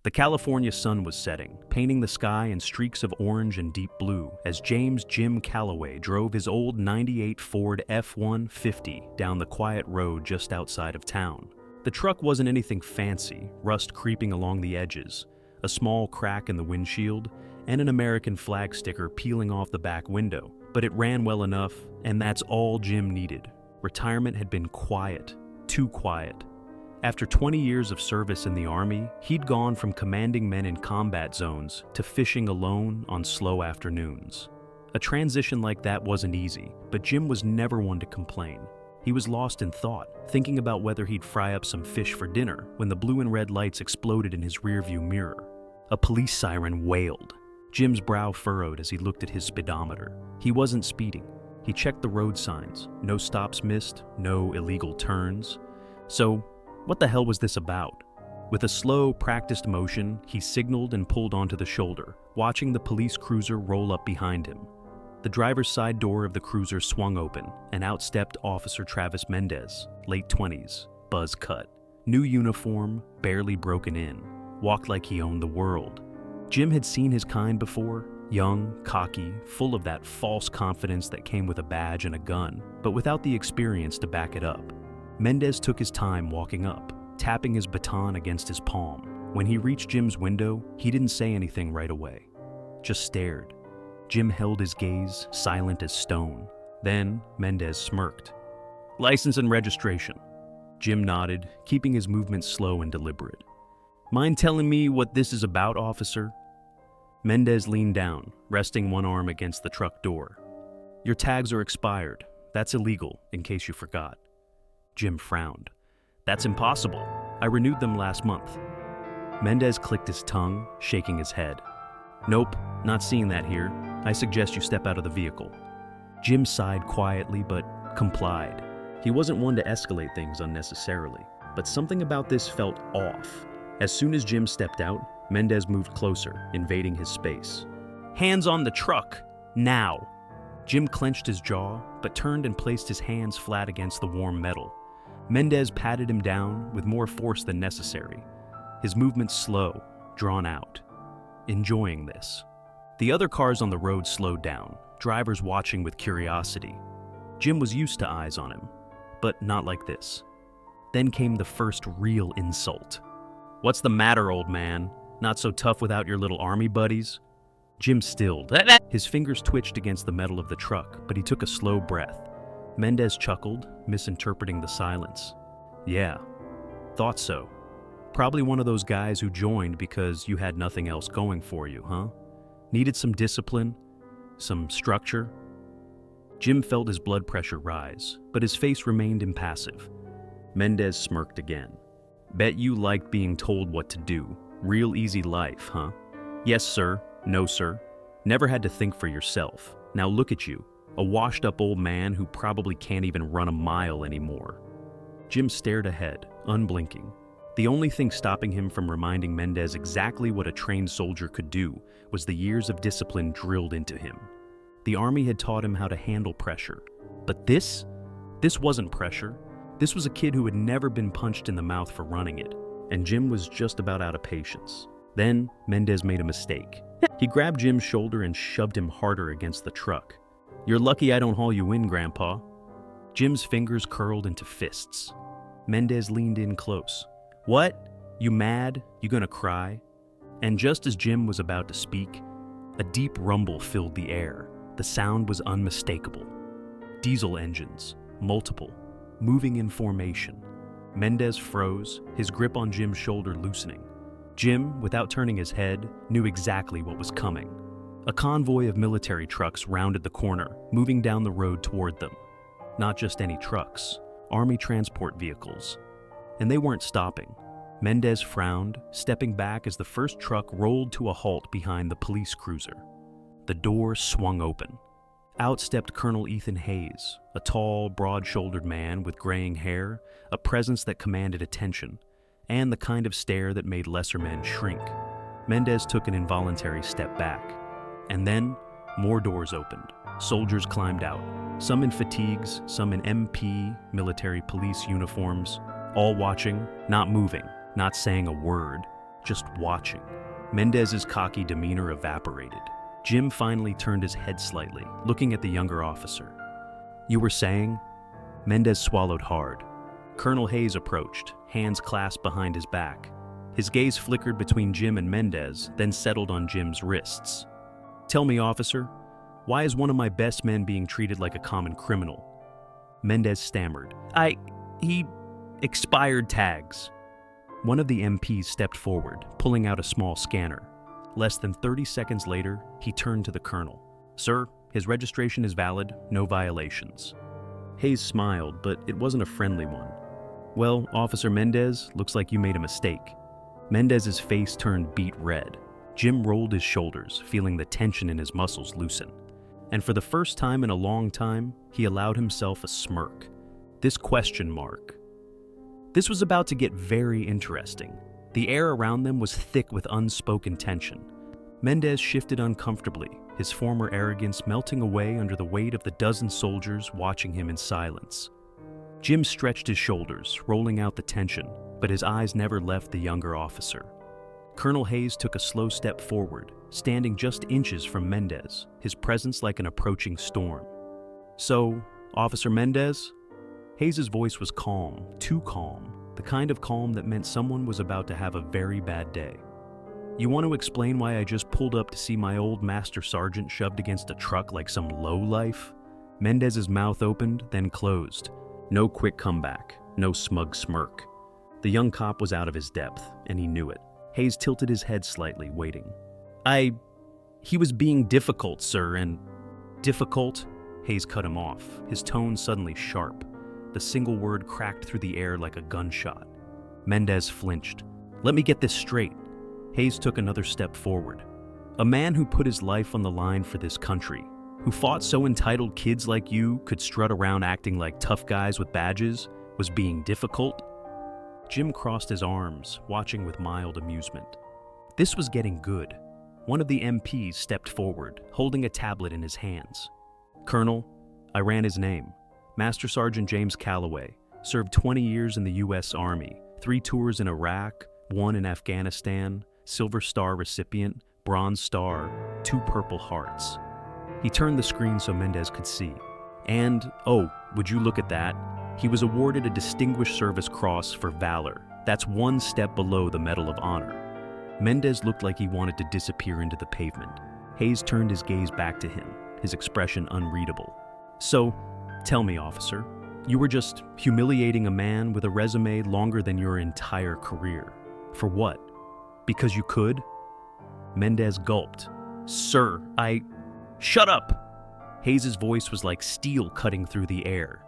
The California sun was setting, painting the sky in streaks of orange and deep blue as James Jim Calloway drove his old '98 Ford F-150 down the quiet road just outside of town. The truck wasn't anything fancy, rust creeping along the edges, a small crack in the windshield, and an American flag sticker peeling off the back window. But it ran well enough, and that's all Jim needed. Retirement had been quiet, too quiet. After 20 years of service in the Army, he'd gone from commanding men in combat zones to fishing alone on slow afternoons. A transition like that wasn't easy, but Jim was never one to complain. He was lost in thought, thinking about whether he'd fry up some fish for dinner when the blue and red lights exploded in his rearview mirror. A police siren wailed. Jim's brow furrowed as he looked at his speedometer. He wasn't speeding. He checked the road signs. No stops missed, no illegal turns. So, what the hell was this about? With a slow, practiced motion, he signaled and pulled onto the shoulder, watching the police cruiser roll up behind him. The driver's side door of the cruiser swung open, and out stepped Officer Travis Mendez, late 20s, buzz cut. New uniform, barely broken in, walked like he owned the world. Jim had seen his kind before, young, cocky, full of that false confidence that came with a badge and a gun, but without the experience to back it up. Mendez took his time walking up, tapping his baton against his palm. When he reached Jim's window, he didn't say anything right away, just stared. Jim held his gaze, silent as stone. Then Mendez smirked. "License and registration." Jim nodded, keeping his movements slow and deliberate. "Mind telling me what this is about, officer?" Mendez leaned down, resting one arm against the truck door. "Your tags are expired. That's illegal, in case you forgot." Jim frowned. "That's impossible. I renewed them last month." Mendez clicked his tongue, shaking his head. "Nope, not seeing that here. I suggest you step out of the vehicle." Jim sighed quietly, but complied. He wasn't one to escalate things unnecessarily, but something about this felt off. As soon as Jim stepped out, Mendez moved closer, invading his space. "Hands on the truck, now!" Jim clenched his jaw, but turned and placed his hands flat against the warm metal. Mendez patted him down with more force than necessary, his movements slow, drawn out. Enjoying this. The other cars on the road slowed down, drivers watching with curiosity. Jim was used to eyes on him, but not like this. Then came the first real insult. "What's the matter, old man? Not so tough without your little army buddies?" Jim stilled. His fingers twitched against the metal of the truck, but he took a slow breath. Mendez chuckled, misinterpreting the silence. "Yeah, thought so. Probably one of those guys who joined because you had nothing else going for you, huh? Needed some discipline, some structure?" Jim felt his blood pressure rise, but his face remained impassive. Mendez smirked again. "Bet you liked being told what to do. Real easy life, huh? Yes, sir. No, sir. Never had to think for yourself. Now look at you, a washed-up old man who probably can't even run a mile anymore." Jim stared ahead, unblinking. The only thing stopping him from reminding Mendez exactly what a trained soldier could do was the years of discipline drilled into him. The Army had taught him how to handle pressure. But this wasn't pressure. This was a kid who had never been punched in the mouth for running it, and Jim was just about out of patience. Then Mendez made a mistake. He grabbed Jim's shoulder and shoved him harder against the truck. "You're lucky I don't haul you in, Grandpa." Jim's fingers curled into fists. Mendez leaned in close. "What? You mad? You gonna cry?" And just as Jim was about to speak, a deep rumble filled the air. The sound was unmistakable. Diesel engines, multiple, moving in formation. Mendez froze, his grip on Jim's shoulder loosening. Jim, without turning his head, knew exactly what was coming. A convoy of military trucks rounded the corner, moving down the road toward them. Not just any trucks, Army transport vehicles. And they weren't stopping. Mendez frowned, stepping back as the first truck rolled to a halt behind the police cruiser. The door swung open. Out stepped Colonel Ethan Hayes, a tall, broad-shouldered man with graying hair, a presence that commanded attention, and the kind of stare that made lesser men shrink. Mendez took an involuntary step back. And then, more doors opened. Soldiers climbed out, some in fatigues, some in MP, military police uniforms, all watching, not moving, not saying a word, just watching. Mendez's cocky demeanor evaporated. Jim finally turned his head slightly, looking at the younger officer. "You were saying?" Mendez swallowed hard. Colonel Hayes approached, hands clasped behind his back. His gaze flickered between Jim and Mendez, then settled on Jim's wrists. "Tell me, officer, why is one of my best men being treated like a common criminal?" Mendez stammered. He expired tags." One of the MPs stepped forward, pulling out a small scanner. Less than 30 seconds later, he turned to the colonel. "Sir, his registration is valid, no violations." Hayes smiled, but it wasn't a friendly one. "Well, Officer Mendez, looks like you made a mistake." Mendez's face turned beet red. Jim rolled his shoulders, feeling the tension in his muscles loosen. And for the first time in a long time, he allowed himself a smirk. This question mark. This was about to get very interesting. The air around them was thick with unspoken tension. Mendez shifted uncomfortably, his former arrogance melting away under the weight of the dozen soldiers watching him in silence. Jim stretched his shoulders, rolling out the tension, but his eyes never left the younger officer. Colonel Hayes took a slow step forward, standing just inches from Mendez, his presence like an approaching storm. "So, Officer Mendez?" Hayes' voice was calm, too calm, the kind of calm that meant someone was about to have a very bad day. "You want to explain why I just pulled up to see my old master sergeant shoved against a truck like some lowlife?" Mendez's mouth opened, then closed. No quick comeback, no smug smirk. The young cop was out of his depth, and he knew it. Hayes tilted his head slightly, waiting. He was being difficult, sir, and..." "Difficult?" Hayes cut him off, his tone suddenly sharp. The single word cracked through the air like a gunshot. Mendez flinched. "Let me get this straight." Hayes took another step forward. "A man who put his life on the line for this country, who fought so entitled kids like you could strut around acting like tough guys with badges, was being difficult?" Jim crossed his arms, watching with mild amusement. This was getting good. One of the MPs stepped forward, holding a tablet in his hands. "Colonel, I ran his name. Master Sergeant James Calloway, served 20 years in the U.S. Army, 3 tours in Iraq, 1 in Afghanistan, Silver Star recipient, Bronze Star, 2 Purple Hearts." He turned the screen so Mendez could see. "And, oh, would you look at that? He was awarded a Distinguished Service Cross for Valor. That's 1 step below the Medal of Honor." Mendez looked like he wanted to disappear into the pavement. Hayes turned his gaze back to him, his expression unreadable. "So, tell me, officer, you were just humiliating a man with a resume longer than your entire career. For what? Because you could?" Mendez gulped. "Sir, Shut up!" Hayes' voice was like steel cutting through the air.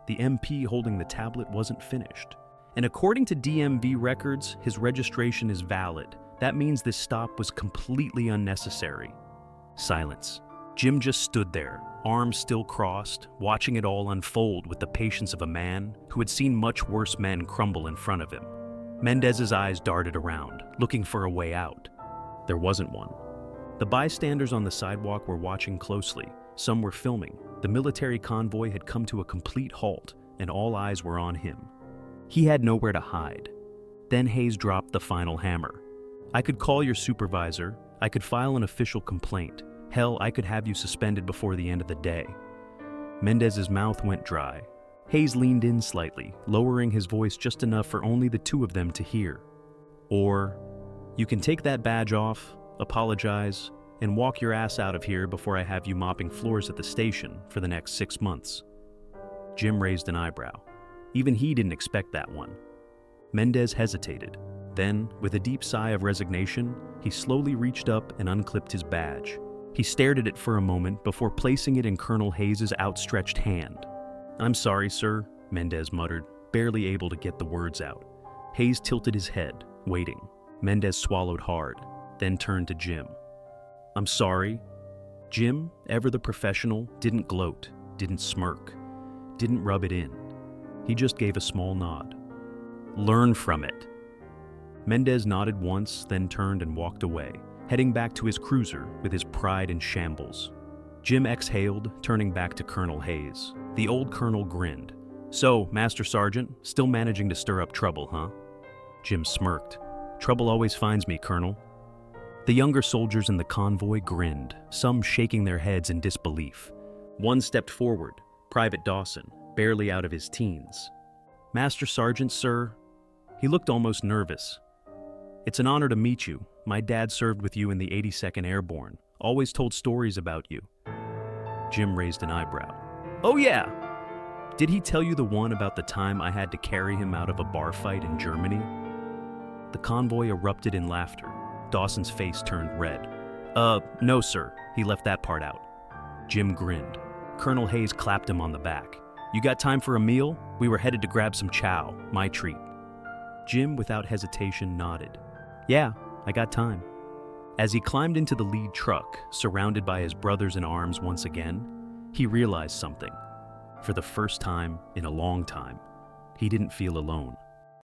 The MP holding the tablet wasn't finished. "And according to DMV records, his registration is valid. That means this stop was completely unnecessary." Silence. Jim just stood there, arms still crossed, watching it all unfold with the patience of a man who had seen much worse men crumble in front of him. Mendez's eyes darted around, looking for a way out. There wasn't one. The bystanders on the sidewalk were watching closely. Some were filming. The military convoy had come to a complete halt, and all eyes were on him. He had nowhere to hide. Then Hayes dropped the final hammer. "I could call your supervisor. I could file an official complaint. Hell, I could have you suspended before the end of the day." Mendez's mouth went dry. Hayes leaned in slightly, lowering his voice just enough for only the two of them to hear. "Or, you can take that badge off, apologize, and walk your ass out of here before I have you mopping floors at the station for the next 6 months." Jim raised an eyebrow. Even he didn't expect that one. Mendez hesitated. Then, with a deep sigh of resignation, he slowly reached up and unclipped his badge. He stared at it for a moment before placing it in Colonel Hayes' outstretched hand. "I'm sorry, sir," Mendez muttered, barely able to get the words out. Hayes tilted his head, waiting. Mendez swallowed hard, then turned to Jim. "I'm sorry." Jim, ever the professional, didn't gloat, didn't smirk, didn't rub it in. He just gave a small nod. "Learn from it." Mendez nodded once, then turned and walked away, heading back to his cruiser with his pride in shambles. Jim exhaled, turning back to Colonel Hayes. The old colonel grinned. "So, Master Sergeant, still managing to stir up trouble, huh?" Jim smirked. Trouble always finds me, Colonel. The younger soldiers in the convoy grinned, some shaking their heads in disbelief. One stepped forward, Private Dawson, barely out of his teens. Master Sergeant, sir. He looked almost nervous. It's an honor to meet you. My dad served with you in the 82nd Airborne. Always told stories about you. Jim raised an eyebrow. Oh yeah! Did he tell you the one about the time I had to carry him out of a bar fight in Germany? The convoy erupted in laughter. Dawson's face turned red. No sir, he left that part out. Jim grinned. Colonel Hayes clapped him on the back. You got time for a meal? We were headed to grab some chow, my treat. Jim, without hesitation, nodded. Yeah, I got time. As he climbed into the lead truck, surrounded by his brothers in arms once again, he realized something. For the first time in a long time, he didn't feel alone.